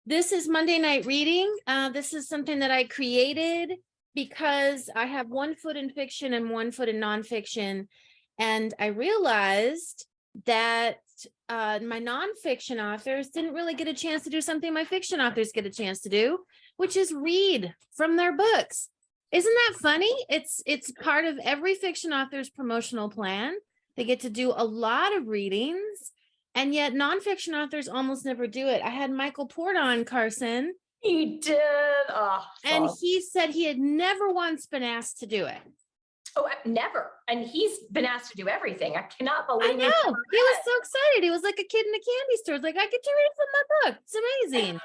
This is Monday Night Reading. This is something that I created because I have one foot in fiction and one foot in nonfiction. And I realized that my nonfiction authors didn't really get a chance to do something my fiction authors get a chance to do, which is read from their books. Isn't that funny? It's part of every fiction author's promotional plan. They get to do a lot of readings. And yet nonfiction authors almost never do it. I had Michael Port on, Carson. He did. Oh, and he said he had never once been asked to do it. Oh, never. And he's been asked to do everything. I cannot believe I know. He was so excited. He was like a kid in a candy store. It's like, I get to read from my book. It's amazing.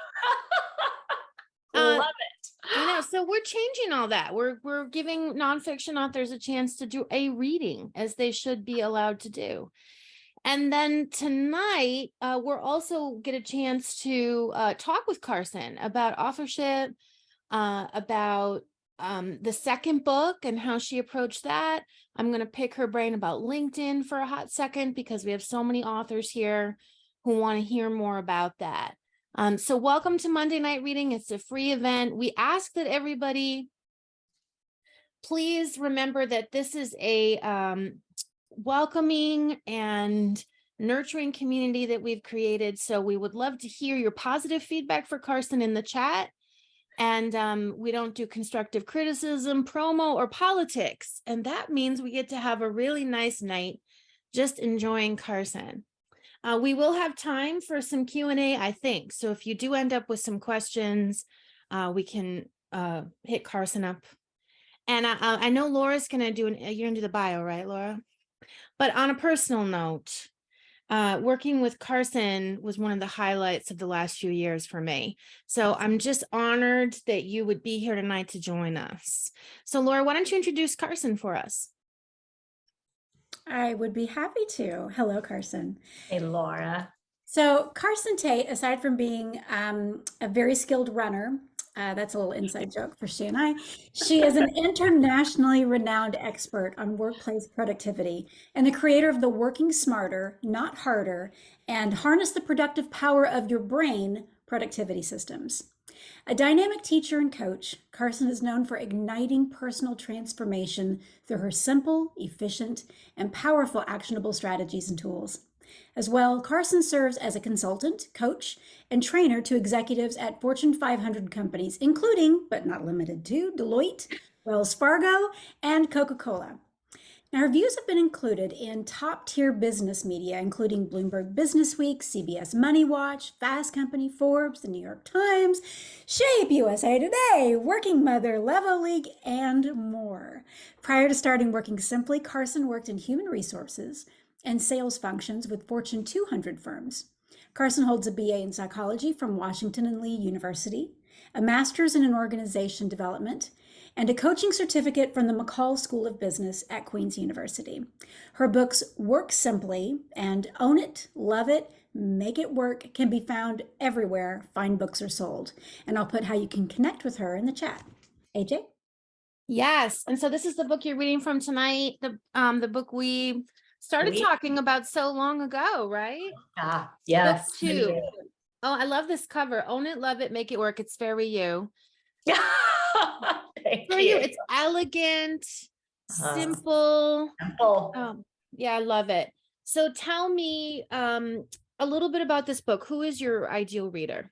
Love it. I know. So we're changing all that. We're giving nonfiction authors a chance to do a reading, as they should be allowed to do. And then tonight, we'll also get a chance to talk with Carson about authorship, about the second book and how she approached that. I'm going to pick her brain about LinkedIn for a hot second, because we have so many authors here who want to hear more about that. So welcome to Monday Night Reading. It's a free event. We ask that everybody please remember that this is a welcoming and nurturing community that we've created. So we would love to hear your positive feedback for Carson in the chat. And we don't do constructive criticism, promo, or politics. And that means we get to have a really nice night just enjoying Carson. We will have time for some Q&A, I think. So if you do end up with some questions, we can hit Carson up. And I know Laura's going to do you're going to do the bio, right, Laura? But on a personal note, working with Carson was one of the highlights of the last few years for me. So I'm just honored that you would be here tonight to join us. So Laura, why don't you introduce Carson for us? I would be happy to. Hello, Carson. Hey, Laura. So Carson Tate, aside from being a very skilled runner, that's a little inside joke for she and I. She is an internationally renowned expert on workplace productivity and the creator of the Working Smarter, Not Harder, and Harness the Productive Power of Your Brain productivity systems. A dynamic teacher and coach, Carson is known for igniting personal transformation through her simple, efficient, and powerful actionable strategies and tools. As well, Carson serves as a consultant, coach, and trainer to executives at Fortune 500 companies, including, but not limited to, Deloitte, Wells Fargo, and Coca-Cola. Now, her views have been included in top-tier business media, including Bloomberg Businessweek, CBS Money Watch, Fast Company, Forbes, the New York Times, Shape, USA Today, Working Mother, Levo League, and more. Prior to starting Working Simply, Carson worked in human resources and sales functions with Fortune 200 firms. Carson holds a BA in psychology from Washington and Lee University, a master's in organization development, and a coaching certificate from the McColl School of Business at Queen's University. Her books Work Simply and Own It, Love It, Make It Work can be found everywhere fine books are sold. And I'll put how you can connect with her in the chat. AJ? Yes. And so this is the book you're reading from tonight, the book we started talking about so long ago, right? Yes. Book 2. Oh, I love this cover. Own It, Love It, Make It Work. It's very you. For you. It's elegant, simple. Yeah, I love it. So tell me a little bit about this book. Who is your ideal reader?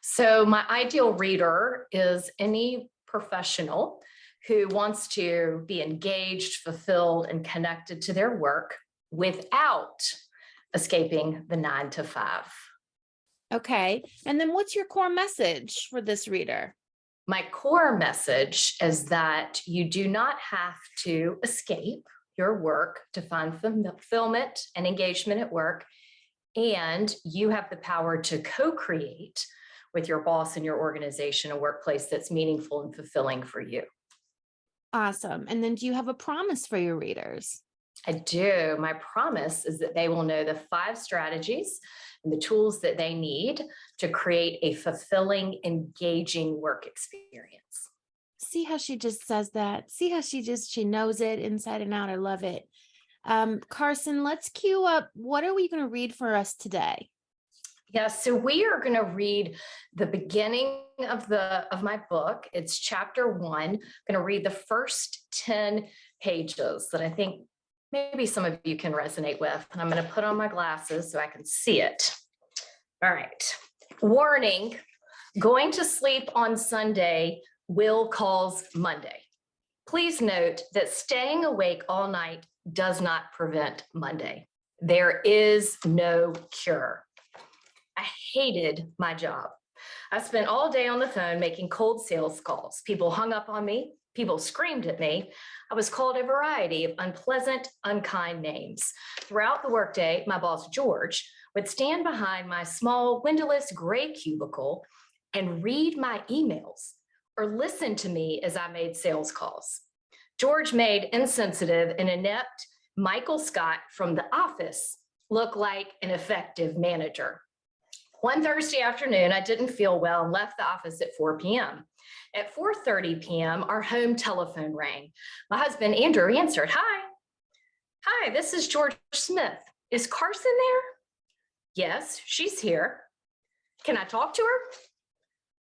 So my ideal reader is any professional who wants to be engaged, fulfilled, and connected to their work without escaping the 9 to 5. Okay. And then what's your core message for this reader? My core message is that you do not have to escape your work to find fulfillment and engagement at work. And you have the power to co-create with your boss and your organization a workplace that's meaningful and fulfilling for you. Awesome. And then do you have a promise for your readers? I do. My promise is that they will know the 5 strategies and the tools that they need to create a fulfilling, engaging work experience. See how she just says that? See how she knows it inside and out? I love it. Carson, let's cue up. What are we going to read for us today? Yeah, so we are going to read the beginning of my book. It's chapter 1. I'm going to read the first 10 pages that I think maybe some of you can resonate with. And I'm going to put on my glasses so I can see it. All right. Warning, going to sleep on Sunday will cause Monday. Please note that staying awake all night does not prevent Monday. There is no cure. I hated my job. I spent all day on the phone making cold sales calls. People hung up on me. People screamed at me. I was called a variety of unpleasant, unkind names. Throughout the workday, my boss, George, would stand behind my small, windowless gray cubicle and read my emails or listen to me as I made sales calls. George made insensitive and inept Michael Scott from The Office look like an effective manager. One Thursday afternoon, I didn't feel well and left the office at 4 p.m. At 4:30 p.m., our home telephone rang. My husband, Andrew, answered. Hi, this is George Smith. Is Carson there? Yes, she's here. Can I talk to her?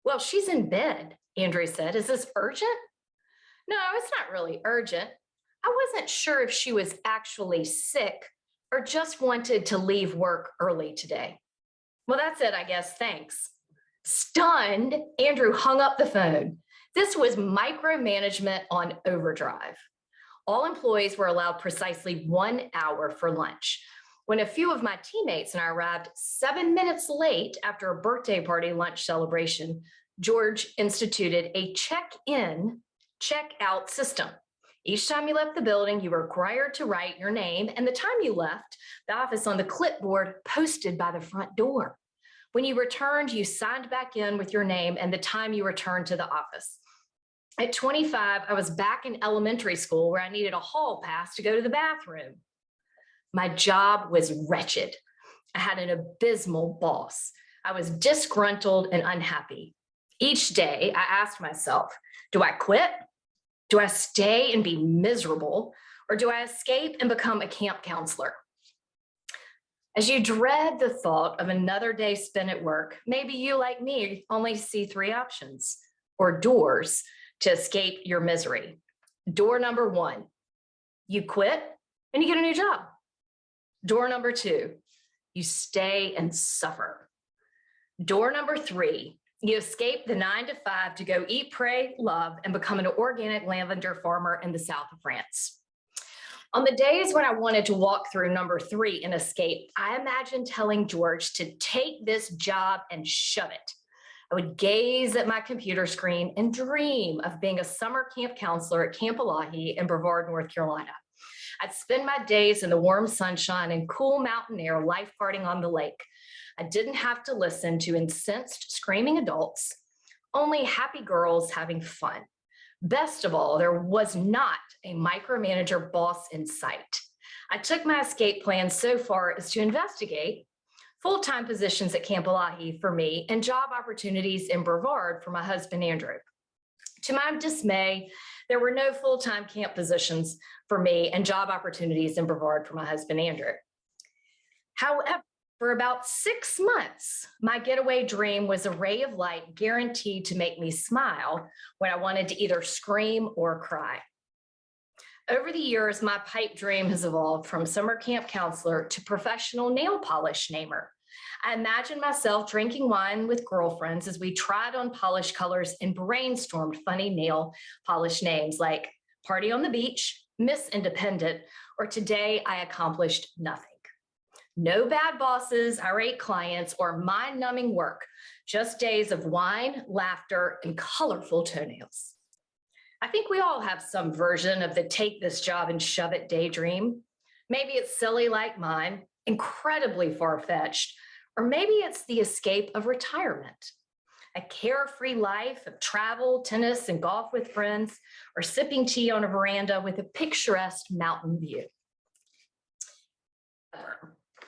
Well, she's in bed, Andrew said. Is this urgent? No, it's not really urgent. I wasn't sure if she was actually sick or just wanted to leave work early today. Well, that's it, I guess. Thanks. Stunned, Andrew hung up the phone. This was micromanagement on overdrive. All employees were allowed precisely 1 hour for lunch. When a few of my teammates and I arrived 7 minutes late after a birthday party lunch celebration, George instituted a check-in, check-out system. Each time you left the building, you were required to write your name and the time you left the office on the clipboard posted by the front door. When you returned, you signed back in with your name and the time you returned to the office. At 25, I was back in elementary school where I needed a hall pass to go to the bathroom. My job was wretched. I had an abysmal boss. I was disgruntled and unhappy. Each day, I asked myself, do I quit? Do I stay and be miserable? Or do I escape and become a camp counselor? As you dread the thought of another day spent at work, maybe you, like me, only see 3 options or doors to escape your misery. Door number 1, you quit and you get a new job. Door number 2, you stay and suffer. Door number 3, you escape the 9 to 5 to go eat, pray, love, and become an organic lavender farmer in the south of France. On the days when I wanted to walk through number 3 and escape, I imagined telling George to take this job and shove it. I would gaze at my computer screen and dream of being a summer camp counselor at Camp Elahi in Brevard, North Carolina. I'd spend my days in the warm sunshine and cool mountain air lifeguarding on the lake. I didn't have to listen to incensed, screaming adults, only happy girls having fun. Best of all, there was not a micromanager boss in sight. I took my escape plan so far as to investigate full-time positions at Camp Elahi for me and job opportunities in Brevard for my husband, Andrew. To my dismay, there were no full-time camp positions for me and job opportunities in Brevard for my husband, Andrew. However, for about 6 months, my getaway dream was a ray of light guaranteed to make me smile when I wanted to either scream or cry. Over the years, my pipe dream has evolved from summer camp counselor to professional nail polish namer. I imagined myself drinking wine with girlfriends as we tried on polish colors and brainstormed funny nail polish names like Party on the Beach, Miss Independent, or Today I Accomplished Nothing. No bad bosses, irate clients, or mind-numbing work, just days of wine, laughter, and colorful toenails. I think we all have some version of the take this job and shove it daydream. Maybe it's silly like mine, incredibly far-fetched, or maybe it's the escape of retirement. A carefree life of travel, tennis, and golf with friends, or sipping tea on a veranda with a picturesque mountain view.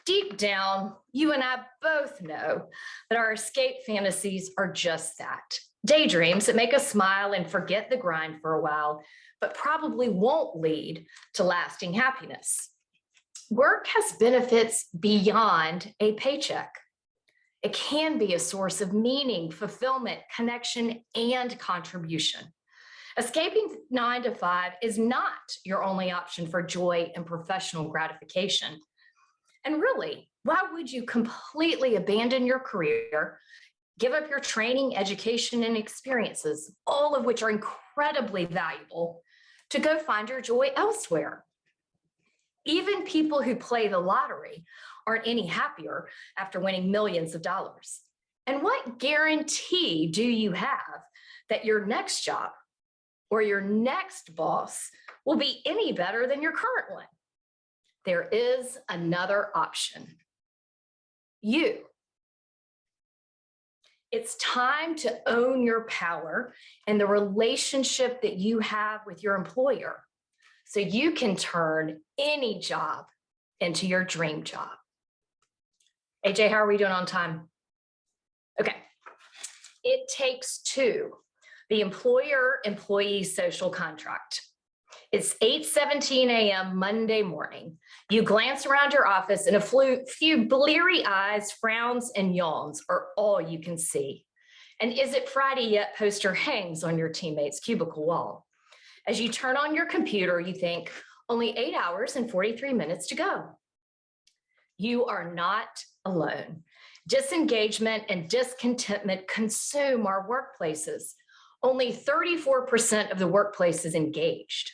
Deep down, you and I both know that our escape fantasies are just that. Daydreams that make us smile and forget the grind for a while, but probably won't lead to lasting happiness. Work has benefits beyond a paycheck. It can be a source of meaning, fulfillment, connection, and contribution. Escaping 9 to 5 is not your only option for joy and professional gratification. And really, why would you completely abandon your career, give up your training, education, and experiences, all of which are incredibly valuable, to go find your joy elsewhere? Even people who play the lottery aren't any happier after winning millions of dollars. And what guarantee do you have that your next job or your next boss will be any better than your current one? There is another option. You. It's time to own your power and the relationship that you have with your employer, so you can turn any job into your dream job. AJ, how are we doing on time? Okay. It takes two, the employer-employee social contract. It's 8:17 a.m. Monday morning. You glance around your office and a few bleary eyes, frowns, and yawns are all you can see. And "Is it Friday yet?" poster hangs on your teammate's cubicle wall. As you turn on your computer, you think, only 8 hours and 43 minutes to go. You are not alone. Disengagement and discontentment consume our workplaces. Only 34% of the workplace is engaged.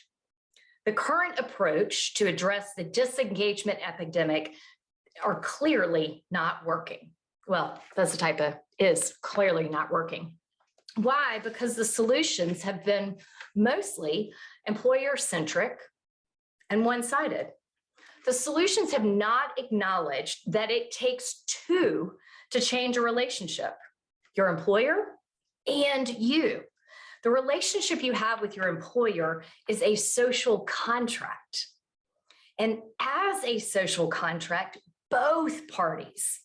The current approach to address the disengagement epidemic are clearly not working. Well, that's the typo, is clearly not working. Why? Because the solutions have been mostly employer-centric and one-sided. The solutions have not acknowledged that it takes two to change a relationship, your employer and you. The relationship you have with your employer is a social contract. And as a social contract, both parties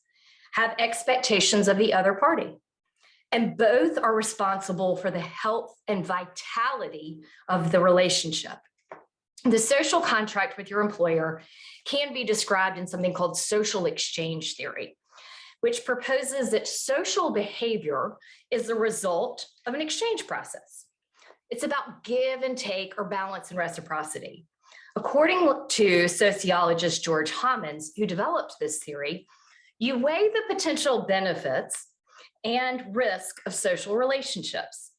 have expectations of the other party. And both are responsible for the health and vitality of the relationship. The social contract with your employer can be described in something called social exchange theory, which proposes that social behavior is the result of an exchange process. It's about give and take, or balance and reciprocity. According to sociologist George Hammonds, who developed this theory, you weigh the potential benefits and risk of social relationships.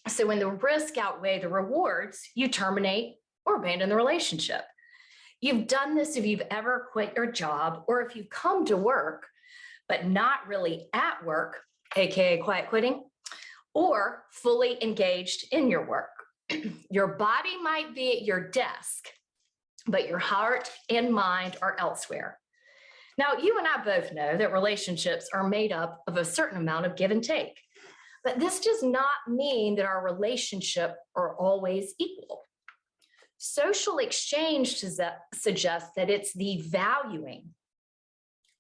So when the risk outweigh the rewards, you terminate or abandon the relationship. You've done this if you've ever quit your job, or if you've come to work, but not really at work, AKA quiet quitting, or fully engaged in your work. Your body might be at your desk, but your heart and mind are elsewhere. Now, you and I both know that relationships are made up of a certain amount of give and take, but this does not mean that our relationships are always equal. Social exchange suggests that it's the valuing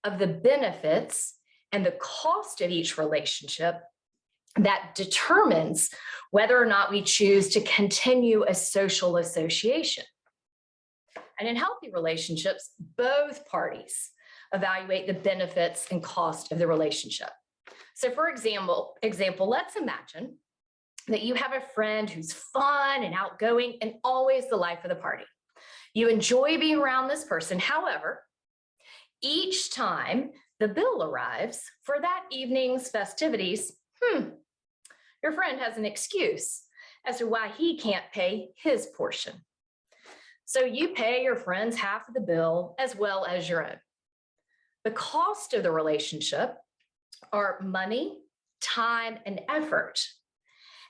of the benefits and the cost of each relationship that determines whether or not we choose to continue a social association. And in healthy relationships, both parties evaluate the benefits and cost of the relationship. So for example, let's imagine that you have a friend who's fun and outgoing and always the life of the party. You enjoy being around this person. However, each time the bill arrives for that evening's festivities, your friend has an excuse as to why he can't pay his portion. So you pay your friend's half of the bill as well as your own. The cost of the relationship are money, time, and effort.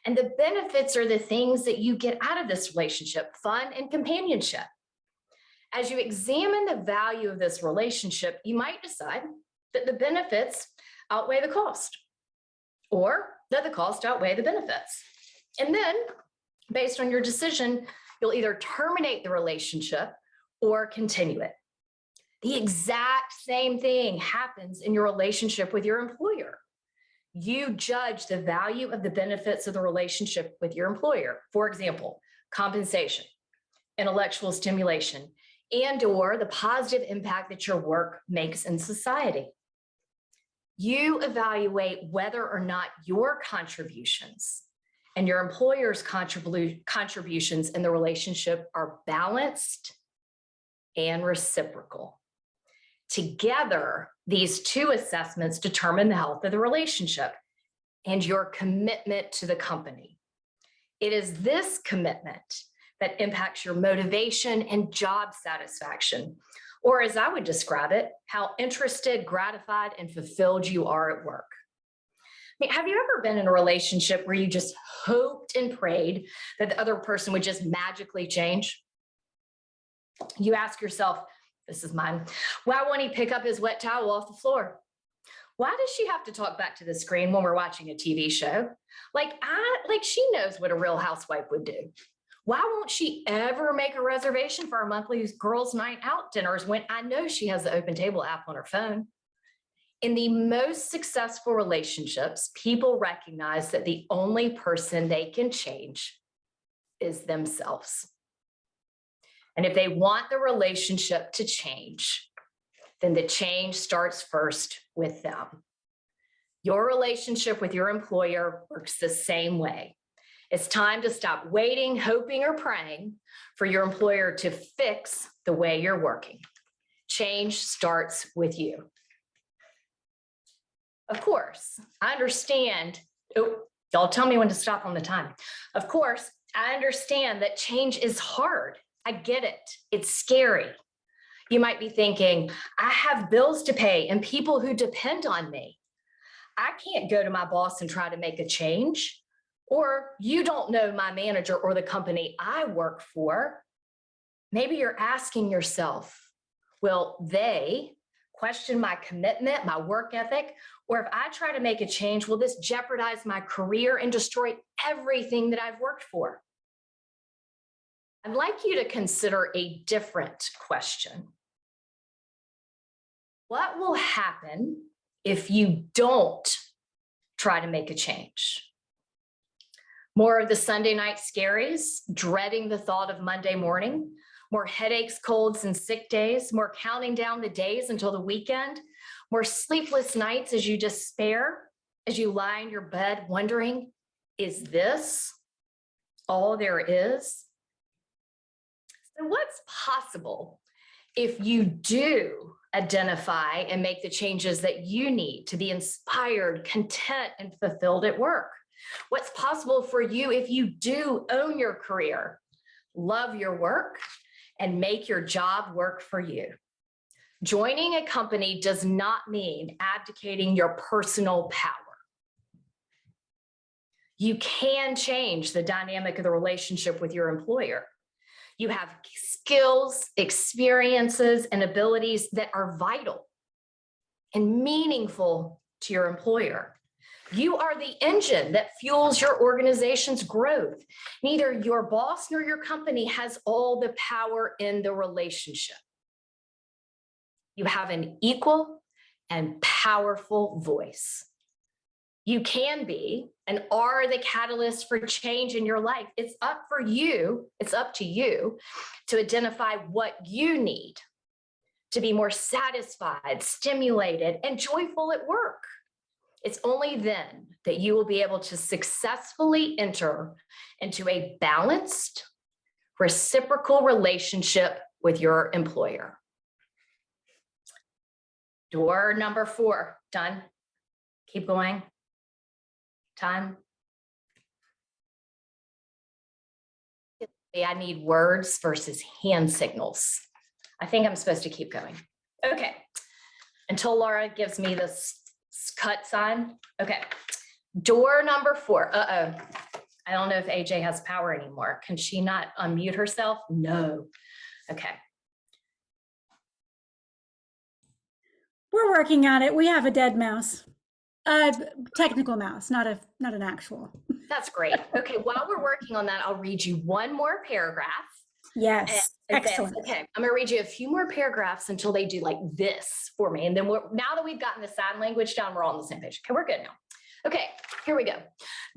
And the benefits are the things that you get out of this relationship: fun and companionship. As you examine the value of this relationship, you might decide that the benefits outweigh the cost, or that the cost outweigh the benefits. And then, based on your decision, you'll either terminate the relationship or continue it. The exact same thing happens in your relationship with your employer. You judge the value of the benefits of the relationship with your employer. For example, compensation, intellectual stimulation, and/or the positive impact that your work makes in society. You evaluate whether or not your contributions and your employer's contributions in the relationship are balanced and reciprocal. Together, these two assessments determine the health of the relationship and your commitment to the company. It is this commitment that impacts your motivation and job satisfaction, or as I would describe it, how interested, gratified, and fulfilled you are at work. I mean, have you ever been in a relationship where you just hoped and prayed that the other person would just magically change? You ask yourself, this is mine, why won't he pick up his wet towel off the floor? Why does she have to talk back to the screen when we're watching a TV show? Like she knows what a real housewife would do. Why won't she ever make a reservation for our monthly girls' night out dinners when I know she has the Open Table app on her phone? In the most successful relationships, people recognize that the only person they can change is themselves. And if they want the relationship to change, then the change starts first with them. Your relationship with your employer works the same way. It's time to stop waiting, hoping, or praying for your employer to fix the way you're working. Change starts with you. Of course, I understand. Oh, y'all tell me when to stop on the time. Of course, I understand that change is hard. I get it. It's scary. You might be thinking, I have bills to pay and people who depend on me. I can't go to my boss and try to make a change. Or you don't know my manager or the company I work for. Maybe you're asking yourself, will they question my commitment, my work ethic? Or if I try to make a change, will this jeopardize my career and destroy everything that I've worked for? I'd like you to consider a different question. What will happen if you don't try to make a change? More of the Sunday night scaries, dreading the thought of Monday morning, more headaches, colds, and sick days, more counting down the days until the weekend, more sleepless nights as you despair, as you lie in your bed wondering, is this all there is? So what's possible if you do identify and make the changes that you need to be inspired, content, and fulfilled at work? What's possible for you if you do own your career, love your work, and make your job work for you? Joining a company does not mean abdicating your personal power. You can change the dynamic of the relationship with your employer. You have skills, experiences, and abilities that are vital and meaningful to your employer. You are the engine that fuels your organization's growth. Neither your boss nor your company has all the power in the relationship. You have an equal and powerful voice. You can be and are the catalyst for change in your life. It's up to you to identify what you need to be more satisfied, stimulated, and joyful at work. It's only then that you will be able to successfully enter into a balanced, reciprocal relationship with your employer. Door number 4, done. Keep going. Time. I need words versus hand signals. I think I'm supposed to keep going. Okay. Until Laura gives me this cut sign. Okay. Door number 4. Uh-oh. I don't know if AJ has power anymore. Can she not unmute herself? No. Okay. We're working on it. We have a dead mouse. Technical mouse, not an actual. That's great. Okay, while we're working on that, I'll read you one more paragraph. Yes, excellent. Okay, I'm gonna read you a few more paragraphs until they do like this for me. And then now that we've gotten the sign language down, we're all on the same page. Okay, we're good now. Okay, here we go.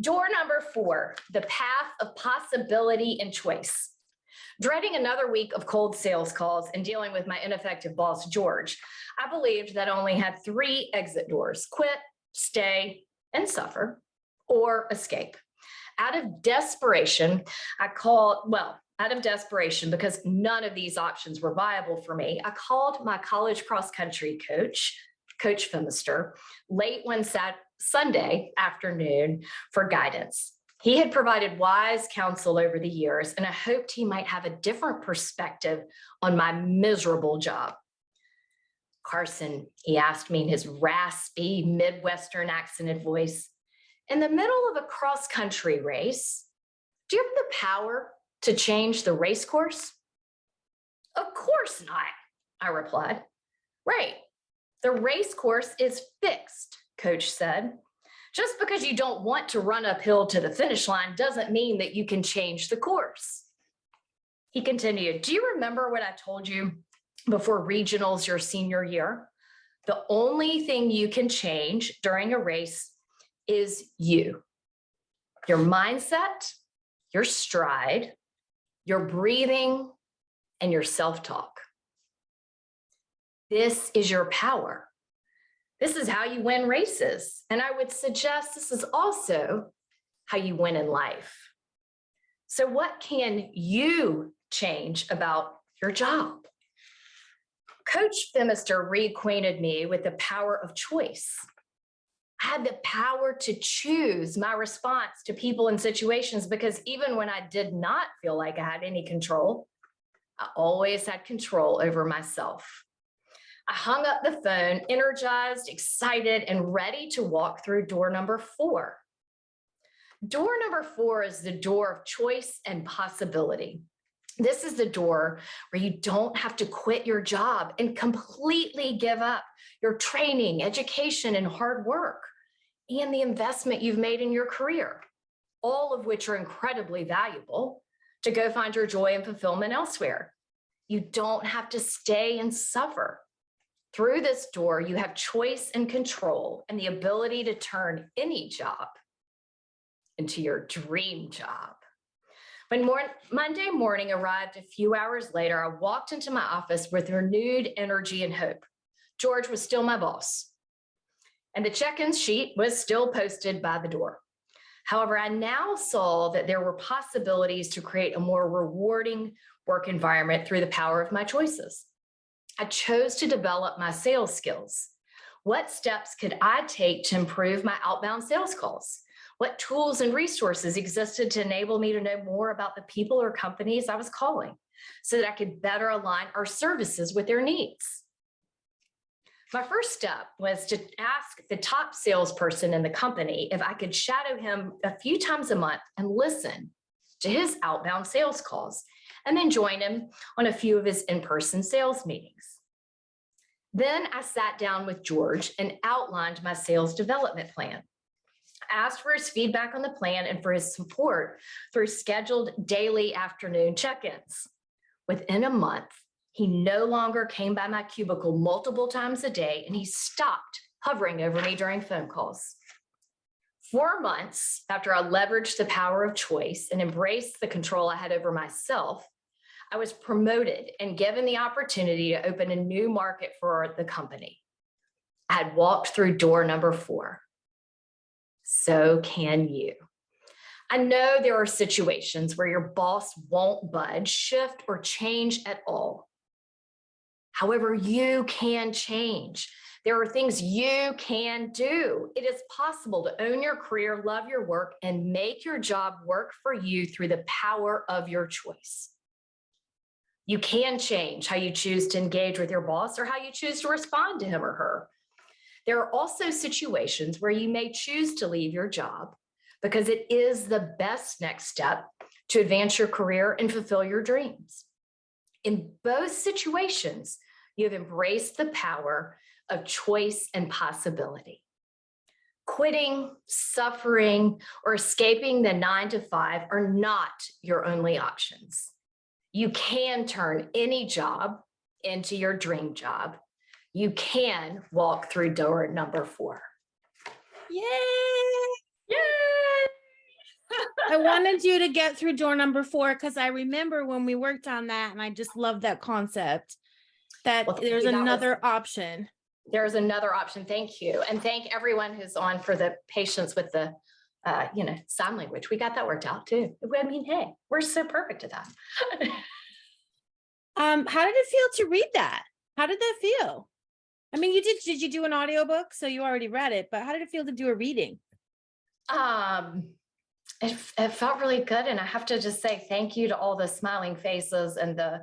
Door number 4, the path of possibility and choice. Dreading another week of cold sales calls and dealing with my ineffective boss, George, I believed that I only had 3 exit doors: quit, stay, and suffer, or escape. Out of desperation, because none of these options were viable for me, I called my college cross-country coach, Coach Phimister, late one Sunday afternoon for guidance. He had provided wise counsel over the years, and I hoped he might have a different perspective on my miserable job. Carson, he asked me in his raspy Midwestern accented voice, in the middle of a cross-country race, do you have the power to change the race course? Of course not, I replied. Right, the race course is fixed, Coach said. Just because you don't want to run uphill to the finish line doesn't mean that you can change the course. He continued, do you remember what I told you before regionals your senior year? The only thing you can change during a race is you. Your mindset, your stride, your breathing, and your self-talk. This is your power. This is how you win races. And I would suggest this is also how you win in life. So what can you change about your job? Coach Phimister reacquainted me with the power of choice. I had the power to choose my response to people and situations, because even when I did not feel like I had any control, I always had control over myself. I hung up the phone, energized, excited, and ready to walk through door number 4. Door number 4 is the door of choice and possibility. This is the door where you don't have to quit your job and completely give up your training, education, and hard work, and the investment you've made in your career, all of which are incredibly valuable, to go find your joy and fulfillment elsewhere. You don't have to stay and suffer. Through this door, you have choice and control and the ability to turn any job into your dream job. When Monday morning arrived a few hours later, I walked into my office with renewed energy and hope. George was still my boss, and the check-in sheet was still posted by the door. However, I now saw that there were possibilities to create a more rewarding work environment through the power of my choices. I chose to develop my sales skills. What steps could I take to improve my outbound sales calls? What tools and resources existed to enable me to know more about the people or companies I was calling so that I could better align our services with their needs? My first step was to ask the top salesperson in the company if I could shadow him a few times a month and listen to his outbound sales calls, and then join him on a few of his in-person sales meetings. Then I sat down with George and outlined my sales development plan. I asked for his feedback on the plan and for his support through scheduled daily afternoon check-ins. Within a month, he no longer came by my cubicle multiple times a day, and he stopped hovering over me during phone calls. 4 months after I leveraged the power of choice and embraced the control I had over myself, I was promoted and given the opportunity to open a new market for the company. I had walked through door number 4. So can you. I know there are situations where your boss won't budge, shift, or change at all. However, you can change. There are things you can do. It is possible to own your career, love your work, and make your job work for you through the power of your choice. You can change how you choose to engage with your boss or how you choose to respond to him or her. There are also situations where you may choose to leave your job because it is the best next step to advance your career and fulfill your dreams. In both situations, you have embraced the power of choice and possibility. Quitting, suffering, or escaping the 9-to-5 are not your only options. You can turn any job into your dream job. You can walk through door number 4. Yay! Yay! I wanted you to get through door number 4 because I remember when we worked on that, and I just love that concept that Well, thank there's you. That was- another option. There's another option. Thank you. And thank everyone who's on for the patience with the, sign language. We got that worked out too. I mean, hey, we're so perfect at that. How did it feel to read that? How did that feel? I mean, did you do an audiobook? So you already read it, but how did it feel to do a reading? It felt really good. And I have to just say thank you to all the smiling faces and the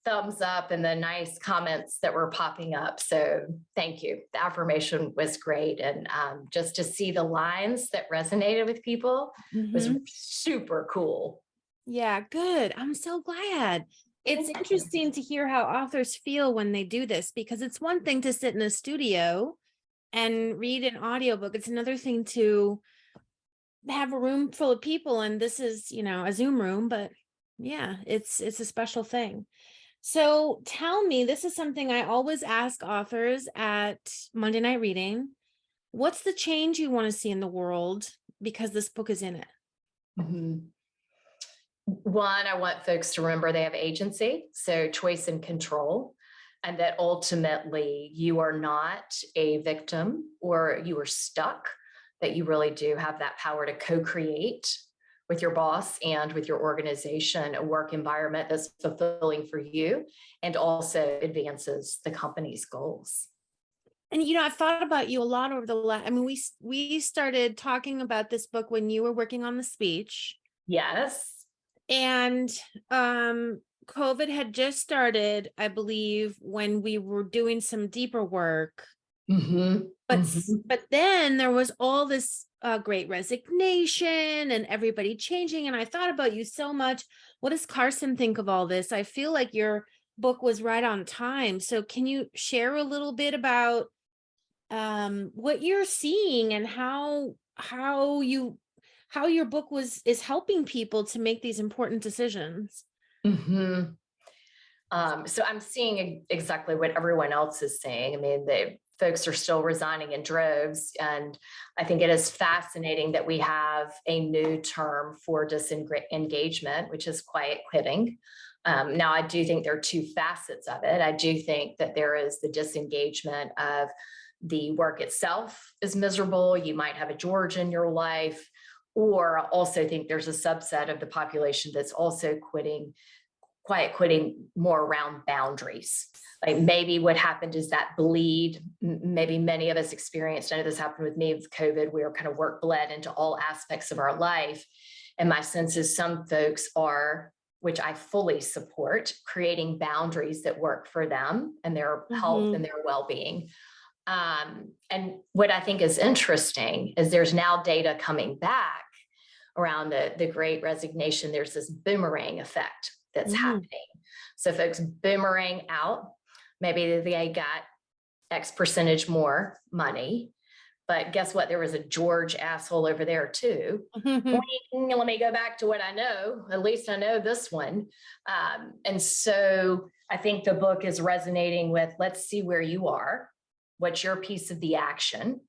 thumbs up and the nice comments that were popping up. So thank you. The affirmation was great. And just to see the lines that resonated with people was super cool. Yeah, good. I'm so glad. It's Thank you. interesting to hear how authors feel when they do this, because it's one thing to sit in a studio and read an audiobook. It's another thing to have a room full of people, and this is, a Zoom room, but yeah, it's a special thing. So tell me, this is something I always ask authors at Monday Night Reading. What's the change you want to see in the world because this book is in it? One, I want folks to remember they have agency, so choice and control, and that ultimately you are not a victim or you are stuck, that you really do have that power to co-create with your boss and with your organization a work environment that's fulfilling for you and also advances the company's goals. And I've thought about you a lot over the last. I mean, we started talking about this book when you were working on the speech. Yes. And COVID had just started, I believe, when we were doing some deeper work. But then there was all this great resignation and everybody changing. And I thought about you so much. What does Carson think of all this? I feel like your book was right on time. So can you share a little bit about what you're seeing and how your book is helping people to make these important decisions? So I'm seeing exactly what everyone else is saying. I mean, the folks are still resigning in droves. And I think it is fascinating that we have a new term for disengagement, which is quiet quitting. Now, I do think there are two facets of it. I do think that there is the disengagement of the work itself is miserable. You might have a George in your life, or I also think there's a subset of the population that's also quiet quitting more around boundaries. Like maybe what happened is that bleed, maybe many of us experienced, I know this happened with me with COVID, we were kind of work bled into all aspects of our life. And my sense is some folks are, which I fully support, creating boundaries that work for them and their health and their well-being. And what I think is interesting is there's now data coming back around the great resignation. There's this boomerang effect that's happening. So folks boomerang out, maybe they got X percentage more money, but guess what? There was a George asshole over there too. Let me go back to what I know. At least I know this one. And so I think the book is resonating with, let's see where you are. What's your piece of the action?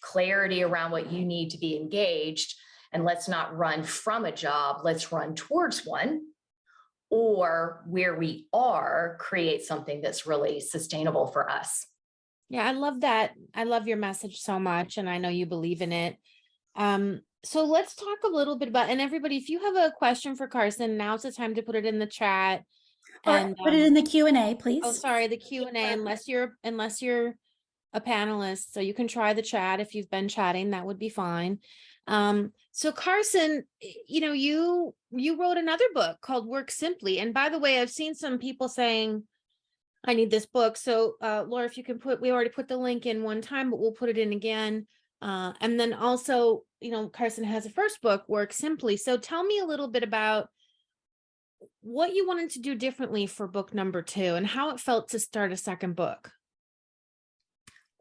Clarity around what you need to be engaged. And let's not run from a job. Let's run towards one. Or where we are, create something that's really sustainable for us. Yeah, I love that. I love your message so much, and I know you believe in it. So let's talk a little bit about, and everybody, if you have a question for Carson, now's the time to put it in the chat. And put it in the Q&A, please. Oh, sorry, the Q&A, unless you're a panelist, so you can try the chat if you've been chatting, that would be fine. So Carson, you wrote another book called Work Simply. And by the way, I've seen some people saying, I need this book. So Laura, if you can we already put the link in one time, but we'll put it in again. And then also, Carson has a first book, Work Simply. So tell me a little bit about what you wanted to do differently for book number 2 and how it felt to start a second book.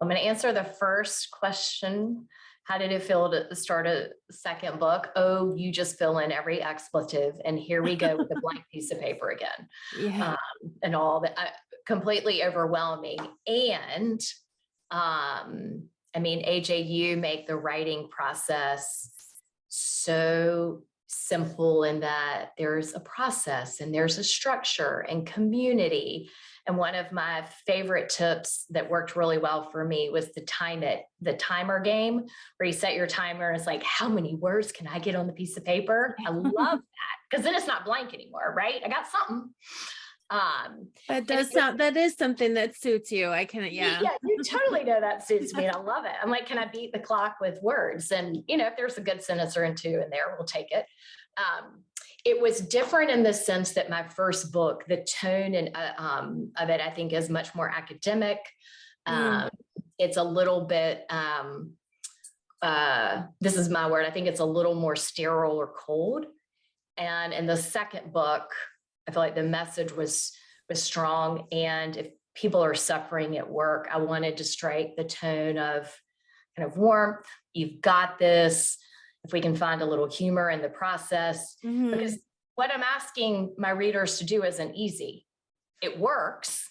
I'm going to answer the first question. How did it feel to start a second book? Oh, you just fill in every expletive, and here we go with a blank piece of paper again. Yeah. And all that, completely overwhelming. And AJ, you make the writing process so simple in that there's a process and there's a structure and community. And one of my favorite tips that worked really well for me was the timer game, where you set your timer. It's like, how many words can I get on the piece of paper? I love that, because then it's not blank anymore, right? I got something. That is something that suits you. Yeah, you totally know that suits me. And I love it. I'm like, can I beat the clock with words? And, if there's a good sentence or two in there, we'll take it. It was different in the sense that my first book, the tone of it, I think, is much more academic. It's a little bit, this is my word, I think it's a little more sterile or cold. And in the second book, I feel like the message was strong. And if people are suffering at work, I wanted to strike the tone of kind of warmth. You've got this. If we can find a little humor in the process, because what I'm asking my readers to do isn't easy. It works.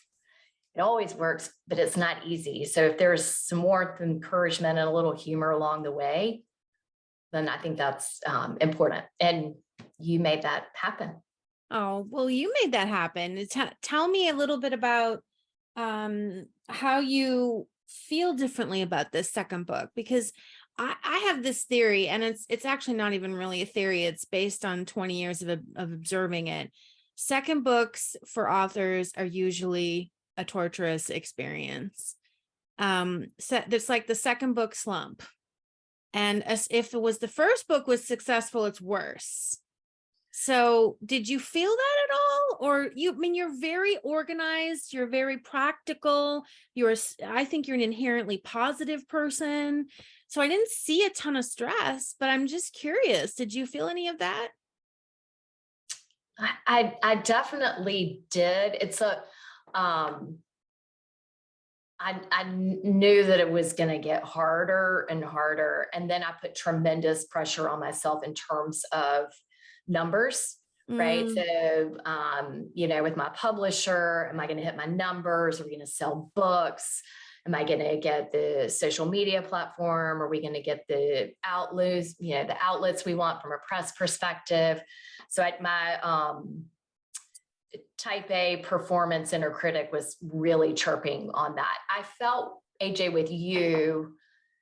It always works, but it's not easy. So if there's some warmth, encouragement, and a little humor along the way, then I think that's important. And you made that happen. Oh, well, you made that happen. Tell me a little bit about how you feel differently about this second book, because I have this theory, and it's actually not even really a theory. It's based on 20 years of observing it. Second books for authors are usually a torturous experience. So it's like the second book slump. And if it was the first book was successful, it's worse. So did you feel that at all? Or you're very organized, you're very practical. I think you're an inherently positive person. So I didn't see a ton of stress, but I'm just curious. Did you feel any of that? I definitely did. It's I knew that it was going to get harder and harder. And then I put tremendous pressure on myself in terms of numbers, right? So, with my publisher, am I going to hit my numbers? Are we going to sell books? Am I going to get the social media platform? Are we going to get the outlets, the outlets we want from a press perspective? So my type A performance inner critic was really chirping on that. I felt, AJ, with you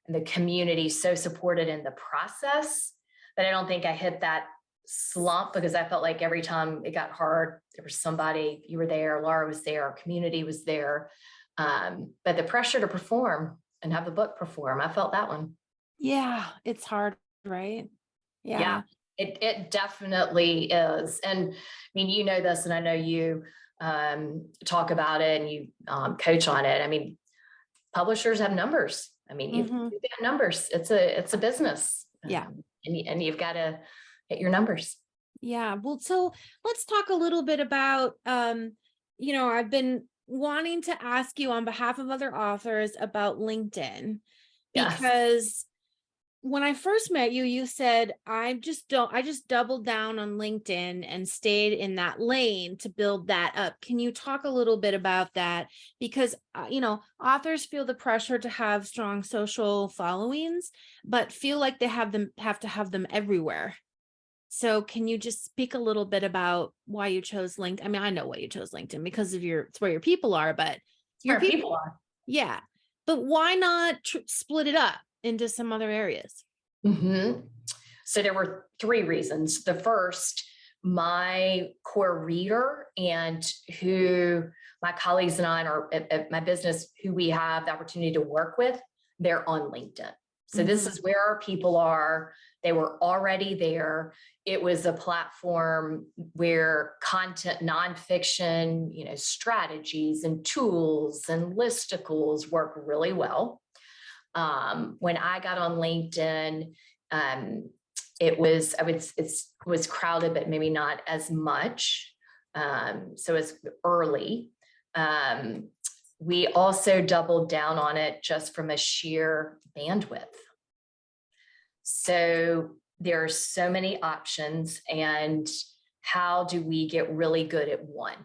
and the community so supported in the process that I don't think I hit that slump, because I felt like every time it got hard, there was somebody, you were there, Laura was there, our community was there. But the pressure to perform and have the book perform, I felt that one. Yeah, it's hard, right? Yeah, it definitely is. And I mean, you know this, and I know you talk about it and you coach on it. I mean, publishers have numbers. I mean, you've got numbers. It's a business. Yeah. And you've got to hit your numbers. Yeah. Well, so let's talk a little bit about, I've been wanting to ask you on behalf of other authors about LinkedIn, because when I first met you, you said, I just doubled down on LinkedIn and stayed in that lane to build that up. Can you talk a little bit about that? Because, authors feel the pressure to have strong social followings, but feel like they have to have them everywhere. So can you just speak a little bit about why you chose LinkedIn? I mean, I know why you chose LinkedIn because of it's where your people are, but your people are. Yeah. But why not split it up into some other areas? So there were 3 reasons. The first, my core reader and who my colleagues and I are at my business, who we have the opportunity to work with, they're on LinkedIn. So this is where our people are. They were already there. It was a platform where content, nonfiction, strategies and tools and listicles work really well. When I got on LinkedIn, it was crowded, but maybe not as much. So it's early. We also doubled down on it just from a sheer bandwidth. So there are so many options, and how do we get really good at one?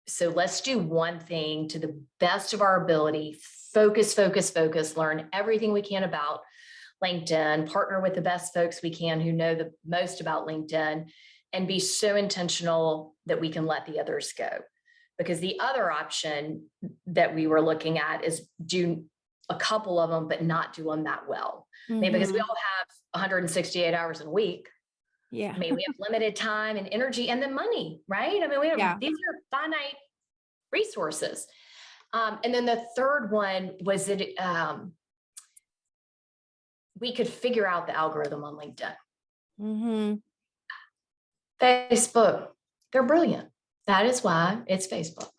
So let's do one thing to the best of our ability, focus, learn everything we can about. LinkedIn, partner with the best folks we can who know the most about LinkedIn, and be so intentional that we can let the others go. Because the other option that we were looking at is do a couple of them, but not do them that well. I mean, because we all have 168 hours in a week. Yeah. I mean, we have limited time and energy and then money, right? I mean, we have, these are finite resources. And then the third one was that we could figure out the algorithm on LinkedIn. Facebook, they're brilliant. That is why it's Facebook.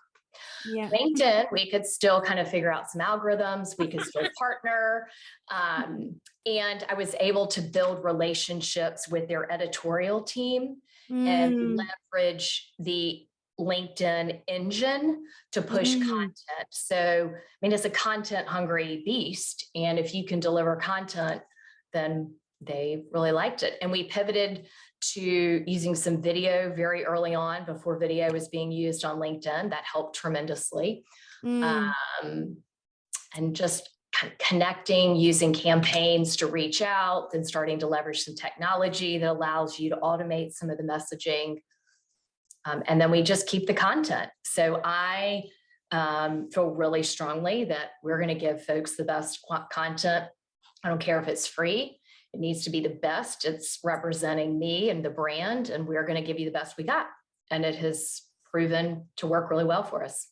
Yeah. LinkedIn, we could still kind of figure out some algorithms. We could still partner. And I was able to build relationships with their editorial team and leverage the LinkedIn engine to push content. So, I mean, it's a content hungry beast. And if you can deliver content, then they really liked it. And we pivoted to using some video very early on before video was being used on LinkedIn. That helped tremendously. And just connecting, using campaigns to reach out, then starting to leverage some technology that allows you to automate some of the messaging. And then we just keep the content. So I feel really strongly that we're going to give folks the best content. I don't care if it's free. It needs to be the best. It's representing me and the brand, and we're going to give you the best we got. And it has proven to work really well for us.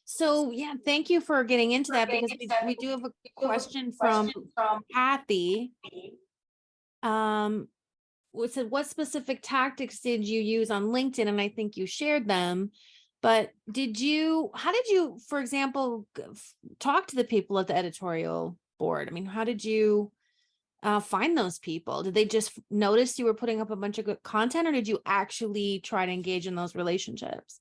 So yeah, thank you for getting into that, because we do have a question from Kathy. What specific tactics did you use on LinkedIn? And I think you shared them, but how did you, for example, talk to the people at the editorial board? I mean, how did you find those people? Did they just notice you were putting up a bunch of good content, or did you actually try to engage in those relationships?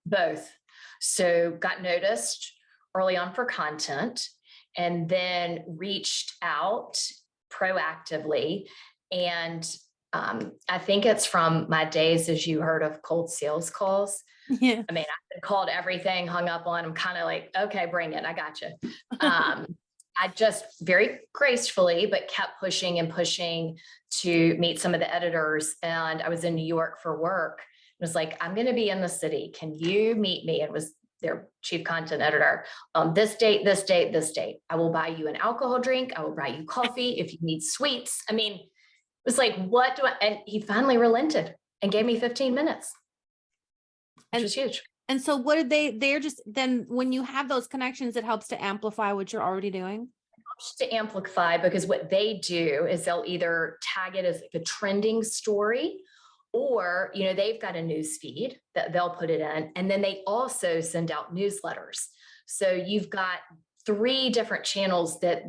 Both. So got noticed early on for content, and then reached out proactively. And I think it's from my days, as you heard, of cold sales calls. Yeah. I mean, I've been called everything, hung up on. I'm kind of like, okay, bring it. I got you. I just very gracefully, but kept pushing and pushing to meet some of the editors. And I was in New York for work. It was like, I'm going to be in the city. Can you meet me? It was their chief content editor. This date, this date, this date. I will buy you an alcohol drink. I will buy you coffee if you need sweets. I mean, it was like, what do I, and he finally relented and gave me 15 minutes, which was huge. And so what did they're just, then when you have those connections, it helps to amplify what you're already doing? It helps to amplify, because what they do is they'll either tag it as like a trending story, or, you know, they've got a news feed that they'll put it in. And then they also send out newsletters. So you've got 3 different channels that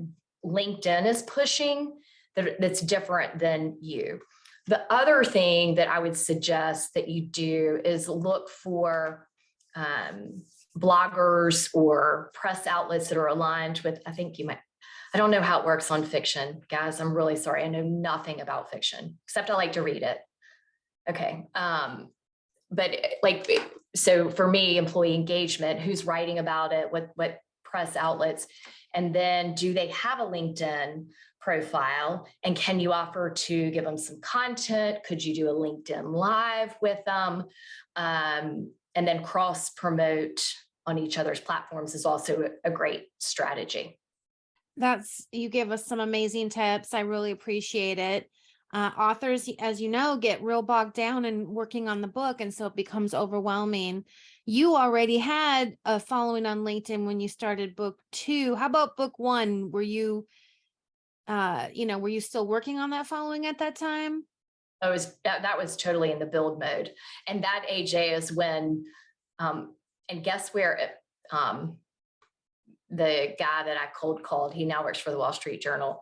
LinkedIn is pushing that's different than you. The other thing that I would suggest that you do is look for bloggers or press outlets that are aligned with, I don't know how it works on fiction, guys. I'm really sorry. I know nothing about fiction, except I like to read it. Okay. But like, so for me, employee engagement, who's writing about it, what press outlets, and then do they have a LinkedIn profile, and can you offer to give them some content? Could you do a LinkedIn live with them? And then cross promote on each other's platforms is also a great strategy. You gave us some amazing tips. I really appreciate it. Authors, as you know, get real bogged down in working on the book, and so it becomes overwhelming. You already had a following on LinkedIn when you started book 2. How about book 1? Were you still working on that following at that time? That was totally in the build mode. And that AJ is when, and guess where the guy that I cold called, he now works for the Wall Street Journal.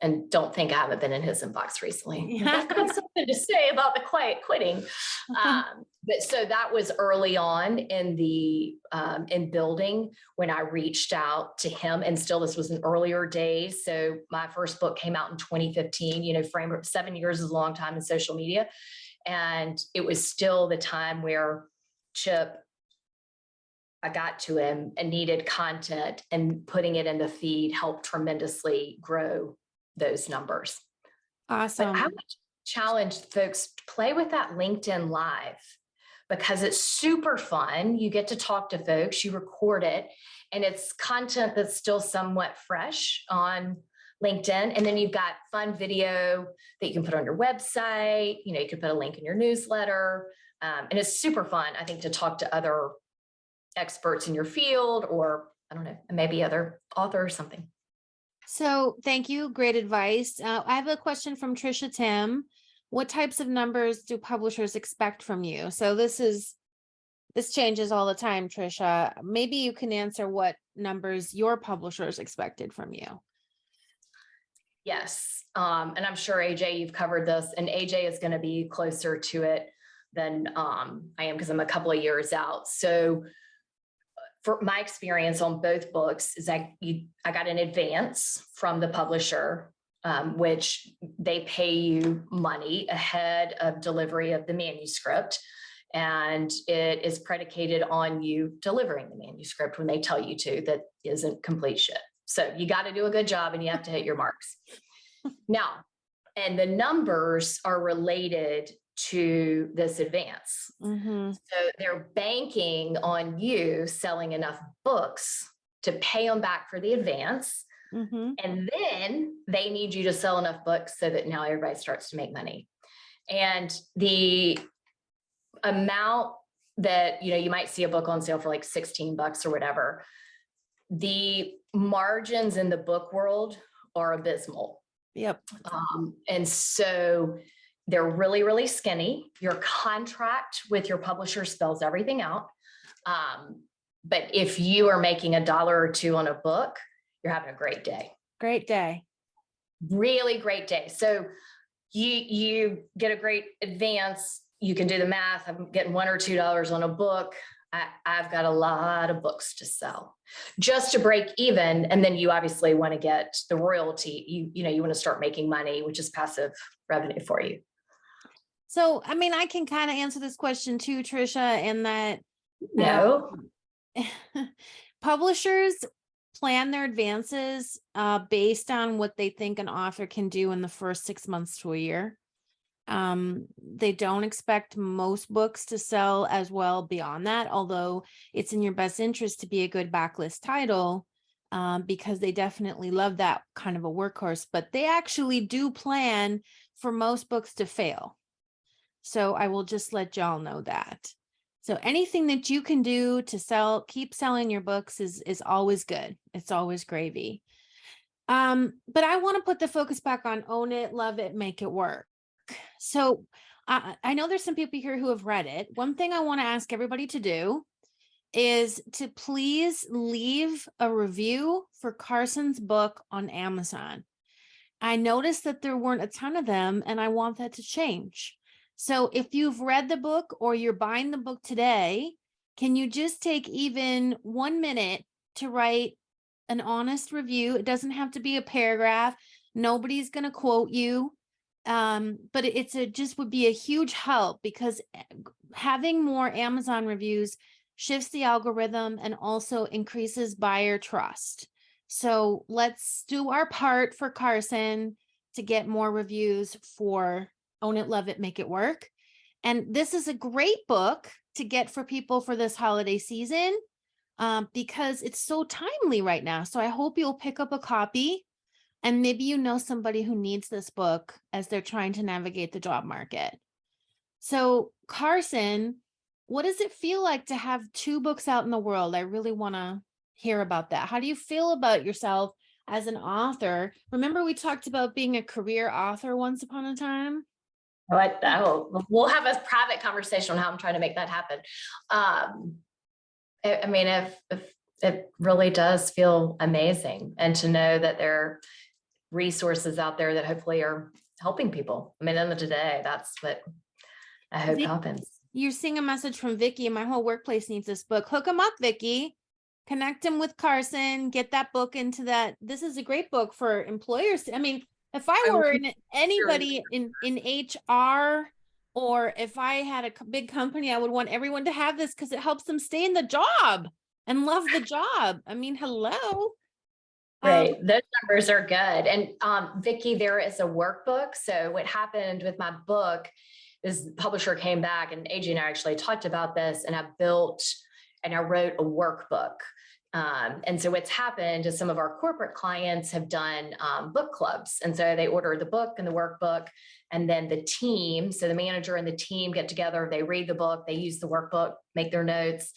And don't think I haven't been in his inbox recently. Yeah. I've got something to say about the quiet quitting. But so that was early on in the in building when I reached out to him, and still this was in earlier days. So my first book came out in 2015. You know, 7 years is a long time in social media, and it was still the time where Chip, I got to him and needed content, and putting it in the feed helped tremendously grow those numbers. But Awesome. I would challenge folks to play with that LinkedIn Live because it's super fun. You get to talk to folks, you record it, and it's content that's still somewhat fresh on LinkedIn. And then you've got fun video that you can put on your website. You know, you can put a link in your newsletter. And it's super fun, I think, to talk to other experts in your field, or I don't know, maybe other author or something. So thank you. Great advice. I have a question from Trisha Tim. What types of numbers do publishers expect from you? So this changes all the time, Trisha. Maybe you can answer what numbers your publishers expected from you. Yes. And I'm sure AJ, you've covered this, and AJ is going to be closer to it than I am because I'm a couple of years out. So for my experience on both books is I got an advance from the publisher, which they pay you money ahead of delivery of the manuscript. And it is predicated on you delivering the manuscript when they tell you to. That isn't complete shit. So you got to do a good job and you have to hit your marks. Now, and the numbers are related to this advance. Mm-hmm. So they're banking on you selling enough books to pay them back for the advance. Mm-hmm. And then they need you to sell enough books so that now everybody starts to make money. And the amount that, you know, you might see a book on sale for like $16 or whatever, the margins in the book world are abysmal. Yep. And so they're really, really skinny. Your contract with your publisher spells everything out. But if you are making $1 or $2 on a book, you're having a great day. Great day. Really great day. So you get a great advance. You can do the math. I'm getting $1 or $2 on a book. I've got a lot of books to sell just to break even. And then you obviously want to get the royalty. You want to start making money, which is passive revenue for you. So, I mean, I can kind of answer this question too, Trisha, in that No. Publishers plan their advances based on what they think an author can do in the first 6 months to a year. They don't expect most books to sell as well beyond that, although it's in your best interest to be a good backlist title because they definitely love that kind of a workhorse, but they actually do plan for most books to fail. So I will just let y'all know that. So anything that you can do to keep selling your books is always good. It's always gravy. But I want to put the focus back on own it, love it, make it work. So I know there's some people here who have read it. One thing I want to ask everybody to do is to please leave a review for Carson's book on Amazon. I noticed that there weren't a ton of them, and I want that to change. So if you've read the book or you're buying the book today, can you just take even 1 minute to write an honest review? It doesn't have to be a paragraph. Nobody's going to quote you. But just would be a huge help because having more Amazon reviews shifts the algorithm and also increases buyer trust. So let's do our part for Carson to get more reviews for Own It, Love It, Make It Work. And this is a great book to get for people for this holiday season because it's so timely right now. So I hope you'll pick up a copy. And maybe you know somebody who needs this book as they're trying to navigate the job market. So Carson, what does it feel like to have 2 books out in the world? I really want to hear about that. How do you feel about yourself as an author? Remember we talked about being a career author once upon a time? We'll have a private conversation on how I'm trying to make that happen. I mean, if it really does feel amazing, and to know that there are resources out there that hopefully are helping people. I mean, at the end of the day, that's what I hope happens. You're seeing a message from Vicky. My whole workplace needs this book. Hook them up, Vicky. Connect them with Carson. Get that book into that. This is a great book for employers. I mean, if I were anybody in HR, or if I had a big company, I would want everyone to have this because it helps them stay in the job and love the job. I mean, hello. Right. Those numbers are good. And Vicky, there is a workbook. So what happened with my book is the publisher came back, and AJ and I actually talked about this, and I wrote a workbook. And so what's happened is some of our corporate clients have done book clubs. And so they order the book and the workbook, and then the team, so the manager and the team get together, they read the book, they use the workbook, make their notes.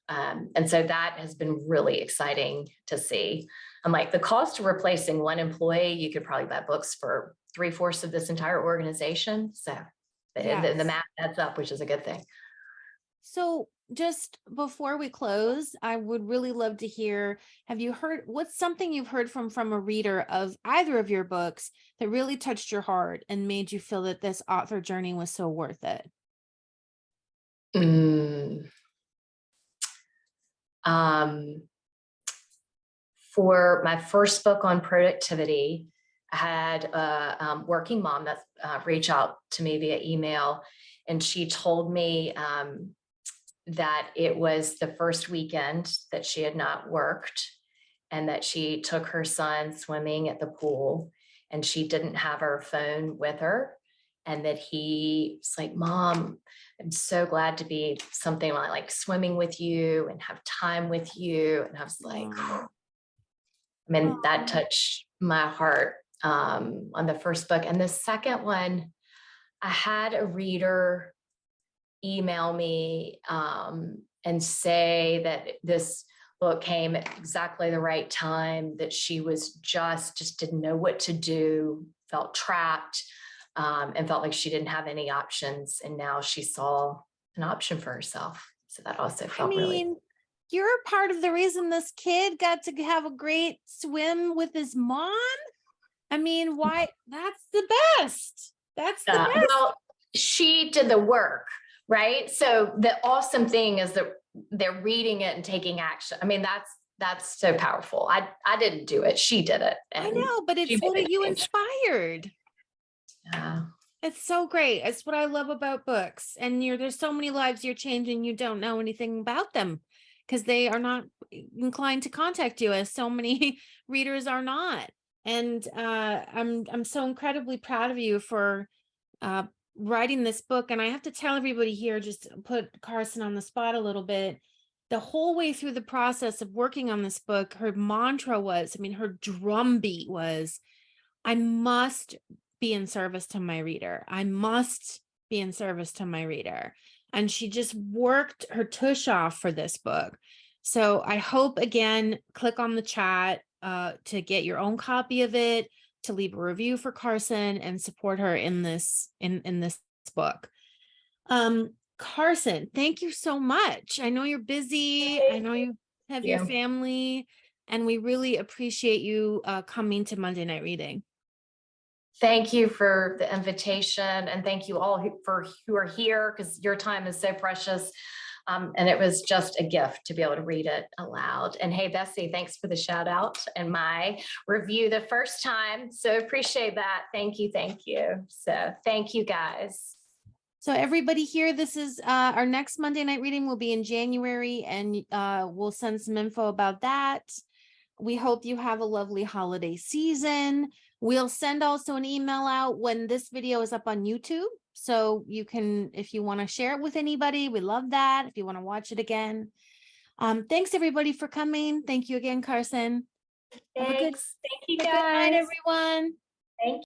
And so that has been really exciting to see. I'm like, the cost of replacing one employee, you could probably buy books for 3/4 of this entire organization. So Yes. the math adds up, which is a good thing. So just before we close, I would really love to hear, what's something you've heard from a reader of either of your books that really touched your heart and made you feel that this author journey was so worth it? For my first book on productivity, I had a working mom that reached out to me via email, and she told me that it was the first weekend that she had not worked, and that she took her son swimming at the pool, and she didn't have her phone with her, and that he was like, "Mom, I'm so glad to be something like swimming with you and have time with you." And I was like, I mean, that touched my heart on the first book. And the second one, I had a reader email me and say that this book came at exactly the right time, that she was just didn't know what to do, felt trapped, and felt like she didn't have any options. And now she saw an option for herself. So that also felt really. You're part of the reason this kid got to have a great swim with his mom. I mean, why? That's the best. That's the best. Well, she did the work, right? So the awesome thing is that they're reading it and taking action. I mean, that's so powerful. I didn't do it. She did it. I know, but it's what you inspired. Yeah. It's so great. It's what I love about books. And there's so many lives you're changing. You don't know anything about them because they are not inclined to contact you, as so many readers are not. And I'm so incredibly proud of you for writing this book. And I have to tell everybody here, just put Carson on the spot a little bit. The whole way through the process of working on this book, her mantra was, her drumbeat was, I must be in service to my reader. I must be in service to my reader. And she just worked her tush off for this book. So I hope, again, click on the chat to get your own copy of it, to leave a review for Carson and support her in this book. Carson, thank you so much. I know you're busy. I know you have your family, and we really appreciate you coming to Monday Night Reading. Thank you for the invitation, and thank you all who are here, because your time is so precious. And it was just a gift to be able to read it aloud. And hey, Bessie, thanks for the shout out and my review the first time. So appreciate that. Thank you. Thank you. So thank you, guys. So everybody here, this is our next Monday Night Reading will be in January, and we'll send some info about that. We hope you have a lovely holiday season. We'll send also an email out when this video is up on YouTube. So you can, if you want to share it with anybody, we love that. If you want to watch it again. Thanks everybody for coming. Thank you again, Carson. Thanks. Thank you, guys. Good night, everyone. Thank you.